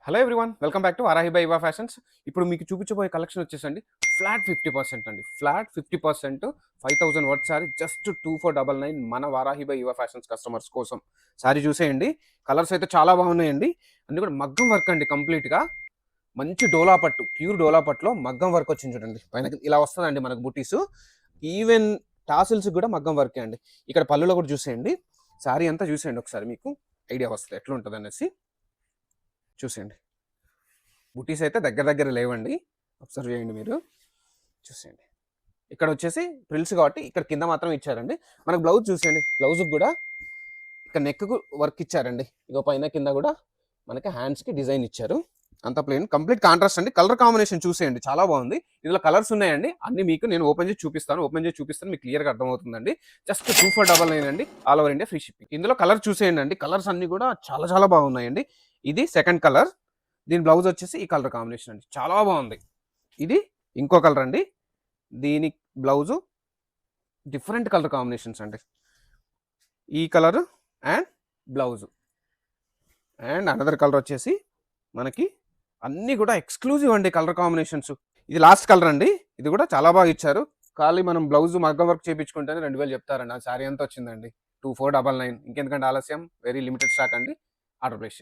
Hello everyone, welcome back to Varahi by ఇవా fashions. ఇప్పుడు మీకు చూపించబోయే కలెక్షన్ వచ్చేసండి ఫ్లాట్ 50% అండి. ఫ్లాట్ 50% 5000 వర్త్ సారీ జస్ట్ 2499 మన వారాహి బై ఇవా ఫ్యాషన్స్ కస్టమర్స్ కోసం. సారీ చూసేయండి, కలర్స్ అయితే చాలా బాగున్నాయండి. అన్ని కూడా మగ్గం వర్క్ అండి, కంప్లీట్గా మంచి డోలా పట్టు, ప్యూర్ డోలా పట్టులో మగ్గం వర్క్ వచ్చింది చూడండి. పైన ఇలా వస్తుందండి మనకు బుటీస్. ఈవెన్ టాసిల్స్ కూడా మగ్గం వర్కే అండి. ఇక్కడ పళ్ళులో కూడా చూసేయండి, సారీ అంతా చూసేయండి ఒకసారి, మీకు ఐడియా వస్తుంది ఎట్లా ఉంటుంది అనేసి. చూసేయండి, బుటీస్ అయితే దగ్గర దగ్గర లేవండి, అబ్జర్వ్ చేయండి మీరు. చూసేయండి, ఇక్కడ వచ్చేసి ప్రిల్స్ కాబట్టి ఇక్కడ కింద మాత్రం ఇచ్చారండి. మనకు బ్లౌజ్ చూసేయండి, బ్లౌజ్కి కూడా ఇక్కడ నెక్కు వర్క్ ఇచ్చారండి. ఇగో పైన కింద కూడా మనకి హ్యాండ్స్కి డిజైన్ ఇచ్చారు. అంత ప్లేన్, కంప్లీట్ కాంట్రాస్ట్ అండి. కలర్ కాంబినేషన్ చూసేయండి, చాలా బాగుంది. ఇందులో కలర్స్ ఉన్నాయండి, అన్ని మీకు నేను ఓపెన్ చేసి చూపిస్తాను, మీకు క్లియర్గా అర్థమవుతుందండి. జస్ట్ 2499 అండి, all over India free shipping. ఇందులో కలర్ చూసేయండి అండి, కలర్స్ అన్ని కూడా చాలా చాలా బాగున్నాయండి. ఇది సెకండ్ కలర్, దీని బ్లౌజ్ వచ్చేసి ఈ కలర్ కాంబినేషన్ అండి, చాలా బాగుంది. ఇది ఇంకో కలర్ అండి, దీని బ్లౌజు డిఫరెంట్ కలర్ కాంబినేషన్స్ అండి. ఈ colour and blouse and another colour వచ్చేసి మనకి అన్నీ కూడా ఎక్స్క్లూజివ్ అండి కలర్ కాంబినేషన్స్. ఇది లాస్ట్ కలర్ అండి, ఇది కూడా చాలా బాగా ఇచ్చారు. ఖాళీ మనం బ్లౌజ్ మగ్గం వర్క్ చేయించుకుంటేనే 2000 చెప్తారండి. ఆ శారీ అంతా వచ్చిందండి 2499. ఇంకెందుకంటే ఆలస్యం, వెరీ లిమిటెడ్ స్టాక్ అండి. ఆర్డర్ ప్లేస్ చేయండి.